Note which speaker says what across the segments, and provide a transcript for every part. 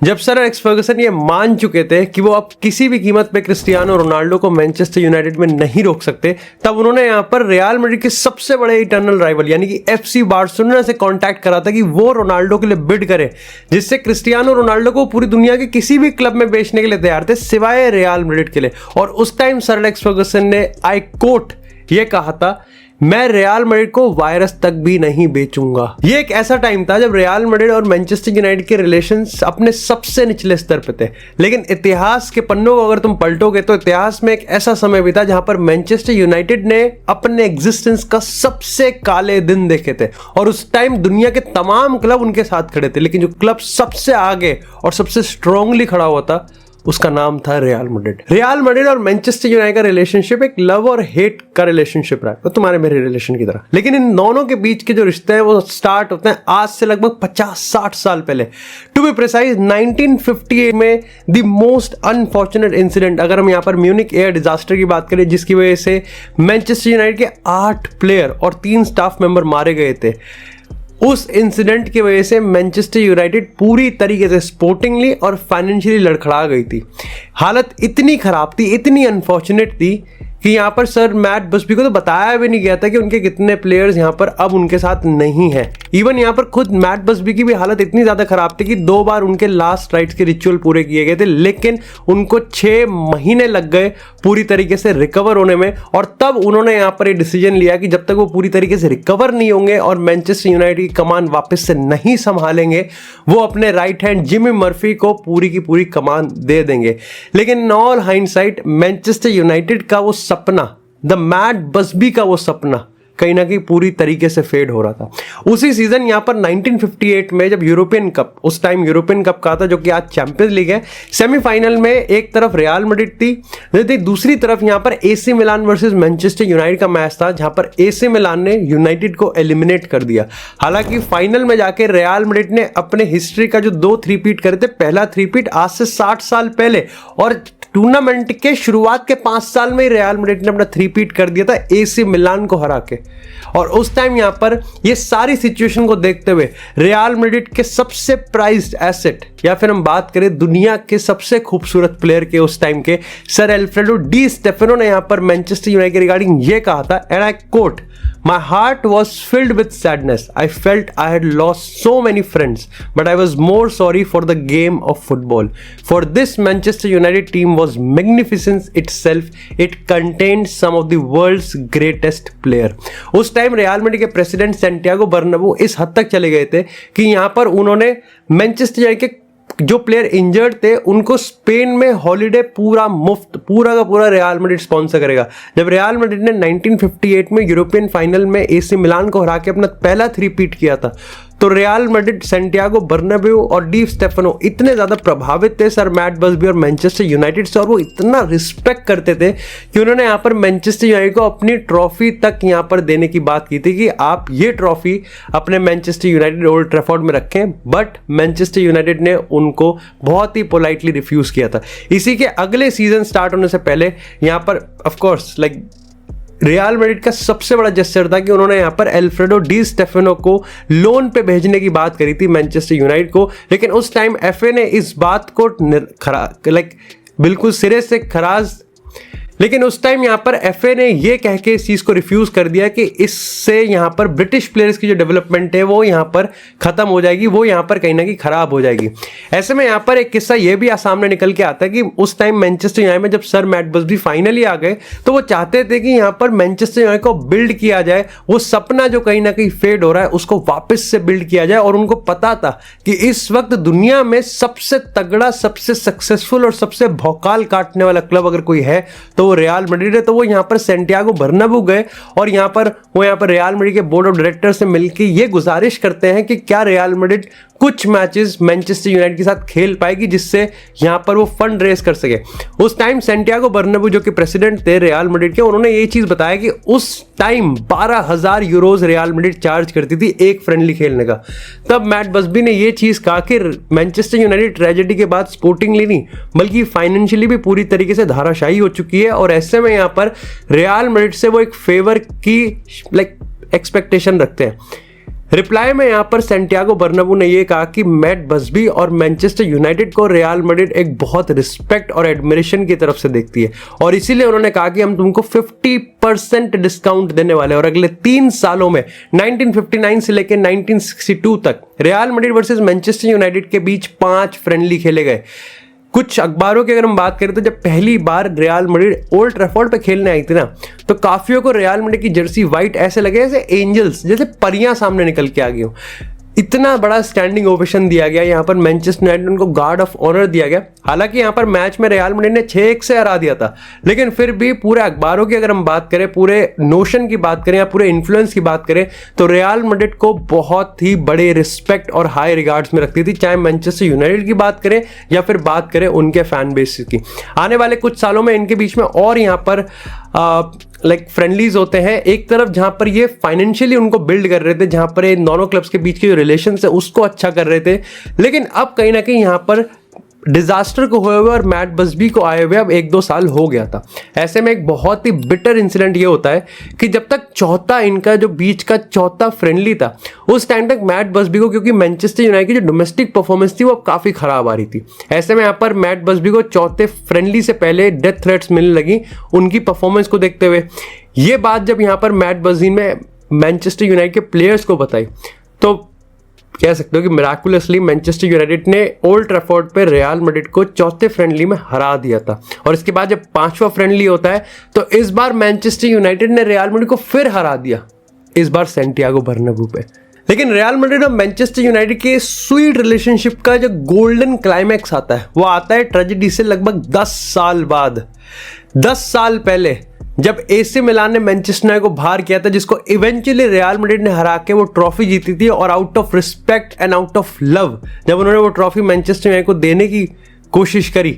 Speaker 1: जब sir Alex Ferguson ये मान चुके थे कि वो अब किसी भी कीमत पे क्रिस्टियानो रोनाल्डो को मैनचेस्टर यूनाइटेड में नहीं रोक सकते, तब उन्होंने यहाँ पर रियल मैड्रिड के सबसे बड़े इटर्नल राइवल यानी कि एफसी बार्सिलोना से कांटेक्ट करा था कि वो रोनाल्डो के लिए बिड करे, जिससे क्रिस्टियानो रोनाल्डो को पूरी दुनिया के किसी भी क्लब में बेचने के लिए तैयार थे सिवाय रियल मैड्रिड के लिए। और उस टाइम सर एलेक्स फर्गसन ने आई कोट ये कहा था, मैं रियल मैड्रिड को वायरस तक भी नहीं बेचूंगा। ये एक ऐसा टाइम था जब रियल मैड्रिड और मैनचेस्टर यूनाइटेड के रिलेशंस अपने सबसे निचले स्तर पे थे, लेकिन इतिहास के पन्नों को अगर तुम पलटोगे तो इतिहास में एक ऐसा समय भी था जहां पर मैनचेस्टर यूनाइटेड ने अपने एग्जिस्टेंस का सबसे काले दिन देखे थे। और उस टाइम दुनिया के तमाम क्लब उनके साथ खड़े थे, लेकिन जो क्लब सबसे आगे और सबसे स्ट्रांगली खड़ा हुआ था उसका नाम था रियल मैड्रिड। रियल मैड्रिड और मैनचेस्टर यूनाइटेड का रिलेशनशिप एक लव और हेट का रिलेशनशिप रहा है, तो तुम्हारे मेरे रिलेशन की तरह। लेकिन इन दोनों के बीच के जो रिश्ते हैं वो स्टार्ट होते हैं आज से लगभग 50-60 साल पहले। टू बी प्रिसाइज 1958 में द मोस्ट अनफॉर्चुनेट इंसिडेंट, अगर हम यहाँ पर म्यूनिक एयर डिजास्टर की बात करें जिसकी वजह से मैनचेस्टर यूनाइटेड के 8 प्लेयर और 3 स्टाफ मेंबर मारे गए थे, उस इंसिडेंट की वजह से मैनचेस्टर यूनाइटेड पूरी तरीके से स्पोर्टिंगली और फाइनेंशियली लड़खड़ा गई थी। हालत इतनी खराब थी, इतनी अनफॉर्चुनेट थी कि यहाँ पर सर मैट बसबी को तो बताया भी नहीं गया था कि उनके कितने प्लेयर्स यहाँ पर अब उनके साथ नहीं हैं। इवन यहाँ पर खुद मैट बसबी की भी हालत इतनी ज़्यादा खराब थी कि 2 बार उनके लास्ट राइट्स के रिचुअल पूरे किए गए थे, लेकिन उनको 6 महीने लग गए पूरी तरीके से रिकवर होने में। और तब उन्होंने यहाँ पर ये डिसीजन लिया कि जब तक वो पूरी तरीके से रिकवर नहीं होंगे और मैनचेस्टर यूनाइटेड की कमान वापस से नहीं संभालेंगे, वो अपने राइट हैंड जिमी मर्फी को पूरी की पूरी कमान दे देंगे। लेकिन in all hindsight Manchester United का वो सपना, द मैट बसबी का वो सपना कहीं ना कहीं पूरी तरीके से फेड हो रहा था। उसी सीजन यहाँ पर 1958 में जब यूरोपियन कप, उस टाइम यूरोपियन कप का था जो कि आज चैंपियंस लीग है, सेमीफाइनल में एक तरफ रियल मैड्रिड थी, दूसरी तरफ यहाँ पर AC Milan versus Manchester United का मैच था जहां पर एसी मिलान ने यूनाइटेड को एलिमिनेट कर दिया। हालांकि फाइनल में जाके रियल मैड्रिड ने अपने हिस्ट्री का जो 2 थ्री-पीट करे थे, पहला थ्री-पीट आज से 60 साल पहले, और टूर्नामेंट के शुरुआत के 5 साल में रियल मैड्रिड ने अपना थ्री-पीट कर दिया था एसी मिलान को हरा के। और उस टाइम यहां पर ये सारी सिचुएशन को देखते हुए रियल मैड्रिड के सबसे प्राइज्ड एसेट, या फिर हम बात करें दुनिया के सबसे खूबसूरत प्लेयर के उस टाइम के, सर अल्फ्रेडो डी स्टेफेनो ने यहां पर मैनचेस्टर यूनाइटेड के रिगार्डिंग ये कहा था, and I coat, My heart was filled with sadness. I felt I had lost so many friends, but I was more sorry for the game of football. For this Manchester United team was magnificence itself. It contained some of the world's greatest player. उस time real Madrid के president Santiago Bernabeu इस हद तक चले गए थे कि यहाँ पर उन्होंने मैनचेस्टर यूनाइटेड के जो प्लेयर इंजर्ड थे उनको स्पेन में हॉलीडे पूरा मुफ्त, पूरा का पूरा रियल मैड्रिड स्पॉन्सर करेगा। जब रियल मैड्रिड ने 1958 में यूरोपियन फाइनल में एसी मिलान को हरा के अपना पहला थ्री-पीट किया था, तो रियल मैड्रिड, सैंटियागो बर्नाब्यू और डी स्टेफेनो इतने ज़्यादा प्रभावित थे सर मैट बसबी और मैनचेस्टर यूनाइटेड से, और वो इतना रिस्पेक्ट करते थे कि उन्होंने यहाँ पर मैनचेस्टर यूनाइटेड को अपनी ट्रॉफी तक यहाँ पर देने की बात की थी कि आप ये ट्रॉफी अपने मैनचेस्टर यूनाइटेड ओल्ड ट्रैफोर्ड में रखें, बट मैनचेस्टर यूनाइटेड ने उनको बहुत ही पोलाइटली रिफ्यूज़ किया था। इसी के अगले सीजन स्टार्ट होने से पहले यहाँ पर ऑफकोर्स रियल मैड्रिड का सबसे बड़ा जेस्चर था कि उन्होंने यहाँ पर अल्फ्रेडो डी स्टेफेनो को लोन पे भेजने की बात करी थी मैनचेस्टर यूनाइटेड को, लेकिन उस टाइम एफए ने इस बात को बिल्कुल सिरे से खराज, लेकिन उस टाइम यहाँ पर एफए ने ये कह के इस चीज़ को रिफ्यूज़ कर दिया कि इससे यहाँ पर ब्रिटिश प्लेयर्स की जो डेवलपमेंट है वो यहाँ पर ख़त्म हो जाएगी, वो यहाँ पर कहीं ना कहीं ख़राब हो जाएगी। ऐसे में यहाँ पर एक किस्सा ये भी सामने निकल के आता है कि उस टाइम मैनचेस्टर यूनाइटेड में जब सर मैट बसबी फाइनली आ गए तो वो चाहते थे कि यहाँ पर मैनचेस्टर यूनाइटेड को बिल्ड किया जाए, वो सपना जो कहीं ना कहीं फेड हो रहा है उसको वापस से बिल्ड किया जाए। और उनको पता था कि इस वक्त दुनिया में सबसे तगड़ा, सबसे सक्सेसफुल और सबसे भौकाल काटने वाला क्लब अगर कोई है तो रियल मैड्रिड है। तो वो यहाँ पर सैंटियागो बर्नाब्यू गए और यहाँ पर रियल मैड्रिड के बोर्ड ऑफ डायरेक्टर से मिलकर ये गुजारिश करते हैं कि क्या रियल मैड्रिड कुछ मैचेस मैनचेस्टर यूनाइटेड के साथ खेल पाएगी जिससे यहाँ पर वो फंड रेस कर सके। उस टाइम सैंटियागो बर्नाब्यू जो कि प्रेसिडेंट थे रियल मैड्रिड के, उन्होंने ये चीज़ बताया कि उस time 12,000 euros real Madrid charge करती थी एक फ्रेंडली खेलने का। तब मैट बसबी ने ये चीज़ कहा कि मैनचेस्टर यूनाइटेड ट्रेजेडी के बाद स्पोर्टिंगली नहीं बल्कि फाइनेंशियली भी पूरी तरीके से धाराशाही हो चुकी है, और ऐसे में यहाँ पर रियल मैड्रिड से वो एक फेवर की एक्सपेक्टेशन रखते हैं। रिप्लाई में यहाँ पर सैंटियागो बर्नाब्यू ने ये कहा कि मैट बसबी और मैनचेस्टर यूनाइटेड को रियल मैड्रिड एक बहुत रिस्पेक्ट और एडमिरेशन की तरफ से देखती है और इसीलिए उन्होंने कहा कि हम तुमको 50% डिस्काउंट देने वाले हैं। और अगले 3 सालों में 1959 से लेकर 1962 तक real Madrid versus Manchester United के बीच 5 फ्रेंडली खेले गए। कुछ अखबारों की अगर हम बात करें तो जब पहली बार रियल मैड्रिड ओल्ड ट्रैफोर्ड पे खेलने आई थी ना, तो काफियों को रियल मैड्रिड की जर्सी व्हाइट ऐसे लगे जैसे एंजल्स, जैसे परियां सामने निकल के आ गई हो। इतना बड़ा स्टैंडिंग ओवेशन दिया गया। यहाँ पर मैनचेस्टर यूनाइटेड उनको गार्ड ऑफ ऑनर दिया गया। हालांकि यहाँ पर मैच में रियल मैड्रिड ने 6-1 से हरा दिया था, लेकिन फिर भी पूरे अखबारों की अगर हम बात करें, पूरे नोशन की बात करें या पूरे इन्फ्लुएंस की बात करें, तो रियल मैड्रिड को बहुत ही बड़े रिस्पेक्ट और हाई रिगार्ड्स में रखती थी, चाहे मैनचेस्टर यूनाइटेड की बात करें या फिर बात करें उनके फैन बेस की। आने वाले कुछ सालों में इनके बीच में और यहाँ पर फ्रेंडलीज होते हैं। एक तरफ जहां पर ये फाइनेंशियली उनको बिल्ड कर रहे थे, जहां पर इन दोनों क्लब्स के बीच के जो रिलेशन है उसको अच्छा कर रहे थे, लेकिन अब कहीं ना कहीं यहां पर डिजास्टर को हुए हुए और मैट बसबी को आए हुए अब 1-2 साल हो गया था। ऐसे में एक बहुत ही बिटर इंसिडेंट ये होता है कि जब तक चौथा इनका जो बीच का चौथा फ्रेंडली था, उस टाइम तक मैट बसबी को, क्योंकि मैनचेस्टर यूनाइटेड की जो डोमेस्टिक परफॉर्मेंस थी वो अब काफी खराब आ रही थी। ऐसे में यहाँ पर मैट बसबी को चौथे फ्रेंडली से पहले डेथ थ्रेट्स मिलने लगी उनकी परफॉर्मेंस को देखते हुए। ये बात जब यहाँ पर मैट बसबी ने मैनचेस्टर यूनाइटेड के प्लेयर्स को बताई, तो कह सकते हो कि मिराकुलसली मैनचेस्टर यूनाइटेड ने ओल्ड ट्रैफोर्ड पे रियल मैड्रिड को चौथे फ्रेंडली में हरा दिया था। और इसके बाद जब 5वां फ्रेंडली होता है तो इस बार मैनचेस्टर यूनाइटेड ने रियल मैड्रिड को फिर हरा दिया, इस बार सैंटियागो बर्नाब्यू पे। लेकिन रियल मैड्रिड और मैनचेस्टर यूनाइटेड के स्वीट रिलेशनशिप का जो गोल्डन क्लाइमैक्स आता है वो आता है ट्रेजेडी से लगभग 10 साल बाद। 10 साल पहले जब एसी मिलान ने मैनचेस्टर यूनाइटेड को बाहर किया था, जिसको इवेंचुअली रियल मैड्रिड ने हरा के वो ट्रॉफी जीती थी, और out of respect and out of love जब उन्होंने वो ट्रॉफी मैनचेस्टर यूनाइटेड को देने की कोशिश करी,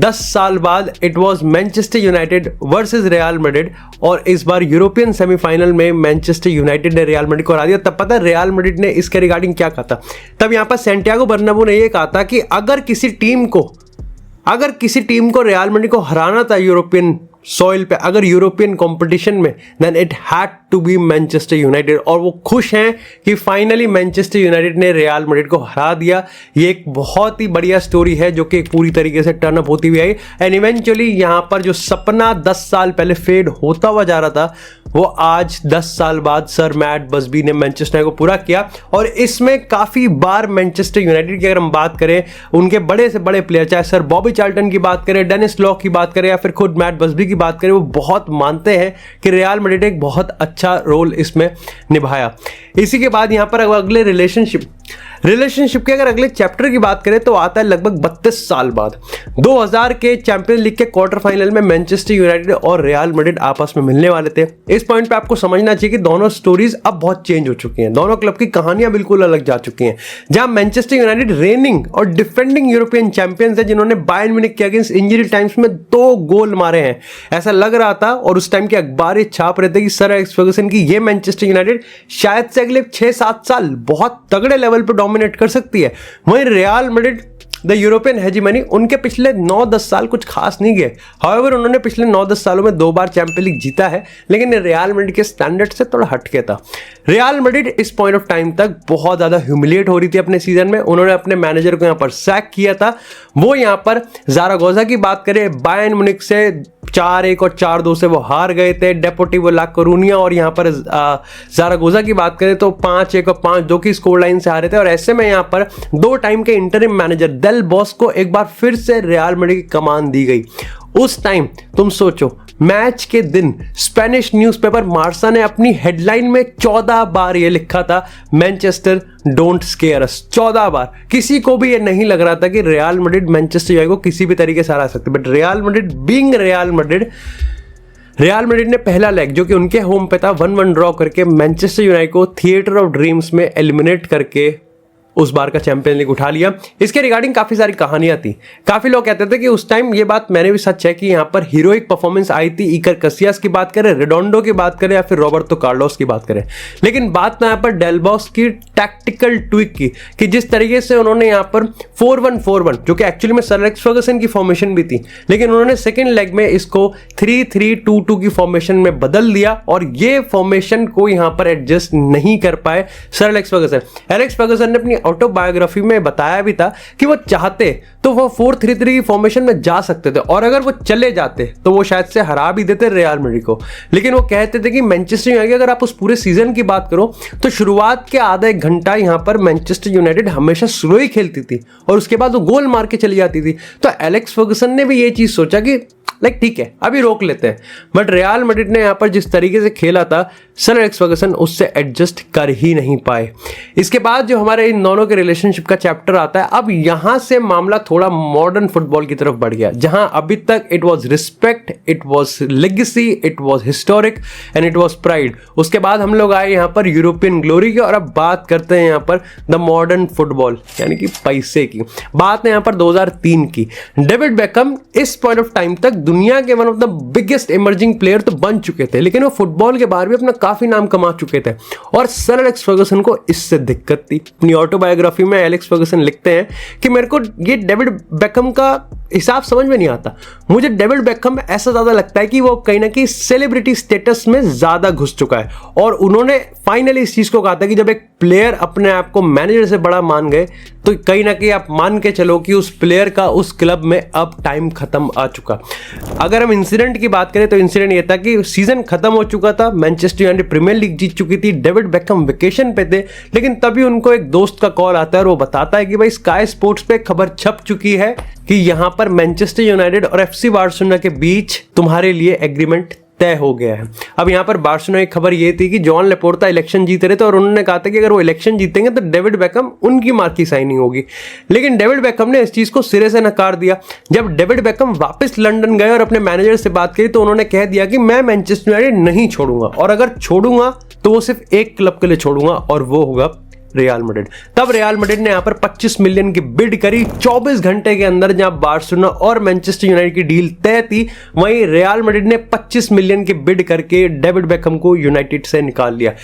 Speaker 1: 10 साल बाद it was Manchester United versus real Madrid, और इस बार यूरोपियन सेमीफाइनल में मैनचेस्टर यूनाइटेड ने रियल मैड्रिड को हरा दिया। तब पता है रियल मैड्रिड ने इसके रिगार्डिंग क्या कहा था? तब यहाँ पर सैंटियागो बर्नाब्यू ने यह कहा था कि अगर किसी टीम को रियल मैड्रिड को हराना था यूरोपियन सॉइल पे, अगर यूरोपियन कंपटीशन में, then it had to be Manchester United. और वो खुश हैं कि फाइनली मैनचेस्टर यूनाइटेड ने रियल मैड्रिड को हरा दिया। ये एक बहुत ही बढ़िया स्टोरी है जो कि पूरी तरीके से टर्न अप होती हुई आई, एंड इवेंचुअली यहाँ पर जो सपना 10 साल पहले फेड होता हुआ जा रहा था वो आज 10 साल बाद सर मैट बसबी ने मैनचेस्टर को पूरा किया। और इसमें काफी बार मैनचेस्टर यूनाइटेड की अगर हम बात करें, उनके बड़े से बड़े प्लेयर, चाहे सर बॉबी चार्ल्टन की बात करें, डेनिस लॉ की बात करें या फिर खुद मैट बसबी की बात करें, वो बहुत मानते हैं कि रियल मैड्रिड एक बहुत अच्छा रोल इसमें निभाया। इसी के बाद यहां पर अगले रिलेशनशिप के अगर अगले चैप्टर की बात करें तो आता है लगभग 32 साल बाद। 2000 के चैंपियंस लीग के क्वार्टर फाइनल में मैनचेस्टर यूनाइटेड और रियल मैड्रिड आपस में मिलने वाले थे। इस पॉइंट पे आपको समझना चाहिए कि दोनों स्टोरीज अब बहुत चेंज हो चुकी हैं, दोनों क्लब की कहानियां बिल्कुल अलग जा चुकी हैं। जहां मैनचेस्टर यूनाइटेड रेनिंग और डिफेंडिंग यूरोपियन चैंपियंस है, जिन्होंने बायर्न म्यूनिख के अगेंस्ट इंजरी टाइम्स में 2 गोल मारे हैं, ऐसा लग रहा था और उस टाइम के अखबार छाप रहे थे कि सर एलेक्स फर्गुसन की ये मैनचेस्टर यूनाइटेड शायद से अगले 6-7 साल बहुत तगड़े लेवल पर डोमिनेट कर सकती है। वहीं real Madrid the European hegemony, उनके पिछले 9-10 साल कुछ खास नहीं गए। हाउएवर उन्होंने पिछले 9-10 सालों में 2 बार चैंपियंस लीग जीता है, लेकिन रियल मैड्रिड के स्टैंडर्ड से थोड़ा हटके था। रियल मैड्रिड इस पॉइंट ऑफ टाइम तक बहुत ज्यादा ह्यूमिलिएट हो रही थी अपने सीजन में। उन्होंने अपने मैनेजर को यहां पर सैक किया था। वो यहां पर ज़ारागोजा की बात करें, बायर्न म्यूनिख से 4-1 और 4-2 से वो हार गए थे। डेपोर्टिवो ला कोरूनिया और यहाँ पर ज़ारागोजा की बात करें तो 5-1 और 5-2 की स्कोर लाइन से हारे थे। और ऐसे में यहाँ पर 2 टाइम के इंटरिम मैनेजर डेल बॉस्को को एक बार फिर से रियल मैड्रिड की कमान दी गई। उस टाइम तुम सोचो, मैच के दिन स्पेनिश न्यूज़पेपर मार्सा ने अपनी हेडलाइन में 14 बार ये लिखा था, मैनचेस्टर डोंट स्केयर अस। 14 बार। किसी को भी ये नहीं लग रहा था कि रियल मैड्रिड मैनचेस्टर यूनाइटेड को किसी भी तरीके से हरा सकती, but real Madrid being real Madrid ने पहला लेग जो कि उनके होम पे था 1-1 ड्रॉ करके मैनचेस्टर यूनाइटेड को थिएटर ऑफ ड्रीम्स में एलिमिनेट करके उस बार का चैंपियन लीग उठा लिया। इसके रिगार्डिंग काफी सारी कहानियां थी। काफी लोग कहते थे कि उस टाइम, ये बात मैंने भी सच है, कि यहाँ पर हीरोइक परफॉर्मेंस आई थी। इकर कैसियास की बात करें, रेडोंडो की बात करें, या फिर रॉबर्टो कार्लोस की बात करें। लेकिन बात ना यहाँ पर डेल बॉस की टैक्टिकल ट्विक की, कि जिस तरीके से उन्होंने यहाँ पर 4-1-4-1, जो कि एक्चुअली में सर एलेक्स फर्गसन की फॉर्मेशन भी थी, लेकिन उन्होंने सेकेंड लेग में इसको 3-3-2-2 की फॉर्मेशन में बदल दिया, और ये फॉर्मेशन को यहाँ पर एडजस्ट नहीं कर पाए sir Alex Ferguson. Alex Ferguson ने अपनी ऑटोबायोग्राफी में बताया भी था कि वो चाहते तो वो 4-3-3 की फॉर्मेशन में जा सकते थे, और अगर वो चले जाते तो वो शायद से हरा भी देते रियल मैड्रिड को। लेकिन वो कहते थे कि मैनचेस्टर यूनाइटेड, अगर आप उस पूरे सीजन की बात करो तो शुरुआत के आधा एक घंटा यहाँ पर मैनचेस्टर यूनाइटेड हमेशा स्लो ही खेलती थी, और उसके बाद वो गोल मार के चली जाती थी। तो एलेक्स फर्गसन ने भी ये चीज सोचा कि ठीक है, अभी रोक लेते हैं। बट रियल मैड्रिड ने यहाँ पर जिस तरीके से खेला था, सर एलेक्स फर्गसन उससे एडजस्ट कर ही नहीं पाए। इसके बाद जो हमारे इन दोनों के रिलेशनशिप का चैप्टर आता है, अब यहां से मामला थोड़ा मॉडर्न फुटबॉल की तरफ बढ़ गया, जहां अभी तक it was respect, it was legacy, it was historic and it was pride. उसके बाद हम लोग आए यहाँ पर यूरोपियन ग्लोरी की, और अब बात करते हैं यहाँ पर द मॉडर्न फुटबॉल, यानी कि पैसे की। बात है यहाँ पर 2003 की। डेविड बेकहम इस पॉइंट ऑफ टाइम तक दुनिया के one of the biggest emerging player तो बन चुके थे, लेकिन वो फुटबॉल के बाहर भी अपना काफी नाम कमा चुके थे, और सर एलेक्स फर्गसन को इससे दिक्कत थी। अपनी ऑटोबायोग्राफी में एलेक्स फर्गसन लिखते हैं कि मेरे को ये डेविड बेकहम का हिसाब समझ में नहीं आता। मुझे डेविड बेकहम ऐसा ज्यादा लगता है कि वो कहीं ना कहीं सेलिब्रिटी स्टेटस में ज्यादा घुस चुका है, और उन्होंने फाइनली इस चीज को कहा था कि जब एक प्लेयर अपने आप को मैनेजर से बड़ा मान गए, तो कहीं ना कहीं आप मान के चलो कि उस प्लेयर का उस क्लब में अब टाइम खत्म आ चुका। अगर हम इंसिडेंट की बात करें तो इंसिडेंट ये था कि सीजन खत्म हो चुका था, मैनचेस्टर यूनाइटेड प्रीमियर लीग जीत चुकी थी, डेविड बेकहम वेकेशन पे थे, लेकिन तभी उनको एक दोस्त का कॉल आता है और वो बताता है कि भाई स्काई स्पोर्ट्स पे खबर छप चुकी है कि यहां पर मैनचेस्टर यूनाइटेड और एफसी बार्सिलोना के बीच तुम्हारे लिए एग्रीमेंट तय हो गया है। अब यहाँ पर बार्सिलोना की खबर ये थी कि जॉन लेपोर्ता इलेक्शन जीत रहे थे, और उन्होंने कहा था कि अगर वो इलेक्शन जीतेंगे तो डेविड बेकहम उनकी मार्क की साइनिंग होगी। लेकिन डेविड बेकहम ने इस चीज को सिरे से नकार दिया। जब डेविड बेकहम वापस लंदन गए और अपने मैनेजर से बात करी, तो उन्होंने कह दिया कि मैं मैनचेस्टर यूनाइटेड नहीं छोड़ूंगा, और अगर छोड़ूंगा तो वो सिर्फ एक क्लब के लिए छोड़ूंगा, और वो होगा रियल मैड्रिड। तब रियल मैड्रिड ने यहां पर 25 मिलियन की बिड करी 24 घंटे के अंदर। जहां बार्सिलोना और मैनचेस्टर यूनाइटेड की डील तय थी, वहीं रियल मैड्रिड ने 25 मिलियन की बिड करके डेविड बेकहम को यूनाइटेड से निकाल लिया।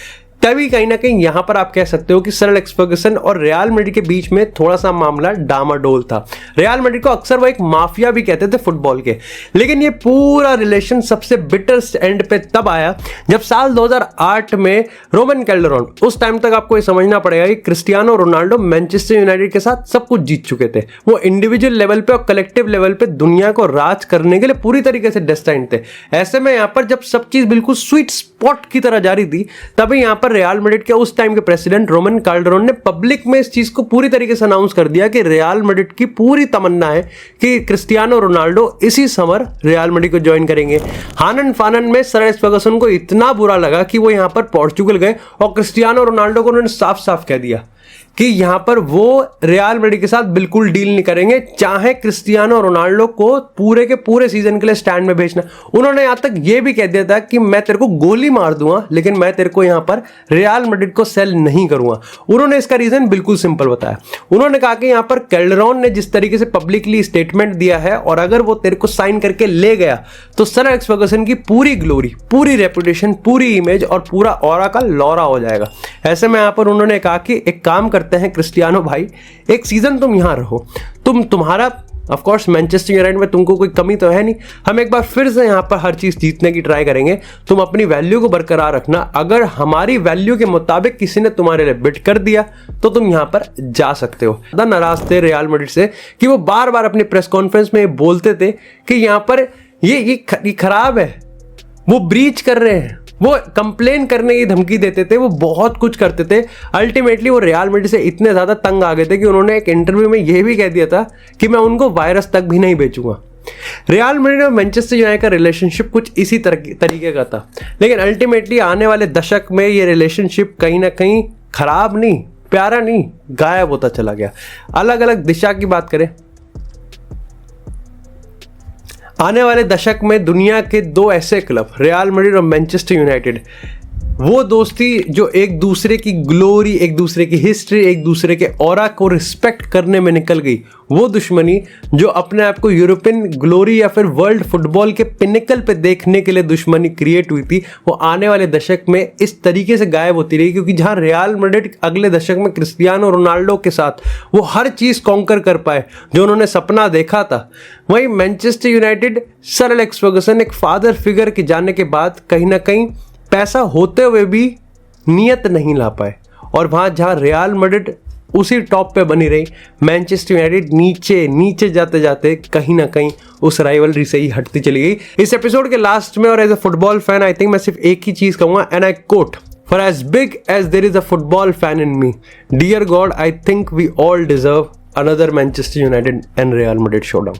Speaker 1: तभी कहीं ना कहीं यहां पर आप कह सकते हो कि सर एलेक्स फर्गसन और रियल मैड्रिड के बीच में थोड़ा सा मामला डामाडोल था। रियल मैड्रिड को अक्सर वो एक माफिया भी कहते थे फुटबॉल के, लेकिन ये पूरा रिलेशन सबसे बिटर एंड पे तब आया जब साल 2008 में रोमन कैल्डेरॉन, उस टाइम तक आपको ये समझना पड़ेगा कि क्रिस्टियानो रोनाल्डो मैनचेस्टर यूनाइटेड के साथ सब कुछ जीत चुके थे। वो इंडिविजुअल लेवल पे और कलेक्टिव लेवल पे दुनिया को राज करने के लिए पूरी तरीके से डेस्टाइन्ड थे। ऐसे में यहां पर जब सब चीज बिल्कुल स्वीट स्पॉट की तरह जा रही थी, तभी यहां पर रियल मैड्रिड के उस टाइम के प्रेसिडेंट रोमन कैल्डेरॉन ने पब्लिक में इस चीज को पूरी तरीके से अनाउंस कर दिया कि रियल मैड्रिड की पूरी तमन्ना है कि क्रिस्टियानो रोनाल्डो इसी समर रियल मैड्रिड को ज्वाइन करेंगे। हानन फानन में सर एलेक्स फर्गसन को इतना बुरा लगा कि वो यहां पर पोर्चुगल गए और क्रिस्टियानो रोनाल्डो को उन्होंने साफ साफ कह दिया कि यहां पर वो रियल मैड्रिड के साथ बिल्कुल डील नहीं करेंगे, चाहे क्रिस्टियानो रोनाल्डो को पूरे के पूरे सीजन के लिए स्टैंड में भेजना। उन्होंने यहां तक ये भी कह दिया था कि मैं तेरे को गोली मार दूंगा, लेकिन मैं तेरे को यहां पर रियल मैड्रिड को सेल नहीं करूंगा। उन्होंने इसका रीजन बिल्कुल सिंपल बताया। उन्होंने कहा कि यहां पर कैल्डेरॉन ने जिस तरीके से पब्लिकली स्टेटमेंट दिया है, और अगर वो तेरे को साइन करके ले गया तो सर एलेक्स फर्गसन की पूरी ग्लोरी, पूरी रेपुटेशन, पूरी इमेज और पूरा ऑरा का लौरा हो जाएगा। ऐसे में यहां पर उन्होंने कहा कि एक काम करते हैं क्रिस्टियानो भाई, एक सीजन तुम यहां रहो, तुम्हारा ऑफ कोर्स मैनचेस्टर यूनाइटेड में तुमको कोई कमी तो है नहीं, हम एक बार फिर से यहां पर हर चीज जीतने की ट्राई करेंगे, तुम अपनी वैल्यू को बरकरार रखना। अगर हमारी वैल्यू के मुताबिक किसी ने तुम्हारे लिए बिड कर दिया तो तुम यहां पर जा सकते हो। ज्यादा नाराज थे रियल मैड्रिड से कि वो बार बार अपनी प्रेस कॉन्फ्रेंस में बोलते थे कि यहां पर ये खराब है, वो ब्रीच कर रहे हैं, वो कंप्लेन करने की धमकी देते थे, वो बहुत कुछ करते थे। अल्टीमेटली वो रियल मैड्रिड से इतने ज्यादा तंग आ गए थे कि उन्होंने एक इंटरव्यू में यह भी कह दिया था कि मैं उनको वायरस तक भी नहीं बेचूंगा। रियल मैड्रिड और मैनचेस्टर यूनाइटेड का रिलेशनशिप कुछ इसी तरीके का था, लेकिन अल्टीमेटली आने वाले दशक में ये रिलेशनशिप कहीं ना कहीं खराब नहीं, प्यारा नहीं, गायब होता चला गया। अलग अलग दिशा की बात करें, आने वाले दशक में दुनिया के दो ऐसे क्लब, रियल मैड्रिड और मैनचेस्टर यूनाइटेड, वो दोस्ती जो एक दूसरे की ग्लोरी, एक दूसरे की हिस्ट्री, एक दूसरे के ऑरा को रिस्पेक्ट करने में निकल गई, वो दुश्मनी जो अपने आप को यूरोपियन ग्लोरी या फिर वर्ल्ड फुटबॉल के पिनिकल पे देखने के लिए दुश्मनी क्रिएट हुई थी, वो आने वाले दशक में इस तरीके से गायब होती रही। क्योंकि जहां रियल मैड्रिड अगले दशक में क्रिस्टियानो रोनाल्डो के साथ वो हर चीज कॉन्कर कर पाए जो उन्होंने सपना देखा था, वहीं Manchester United sir Alex Ferguson एक फादर फिगर के जाने के बाद कहीं ना कहीं पैसा होते हुए भी नियत नहीं ला पाए, और वहां जहां रियल मैड्रिड उसी टॉप पे बनी रही, मैनचेस्टर यूनाइटेड नीचे नीचे जाते जाते कहीं ना कहीं उस राइवलरी से ही हटती चली गई। इस एपिसोड के लास्ट में और as a football fan I think मैं सिर्फ एक ही चीज कहूंगा, and I quote, for as big as there is a football fan in me, dear God, I think we all deserve another Manchester United and Real Madrid showdown.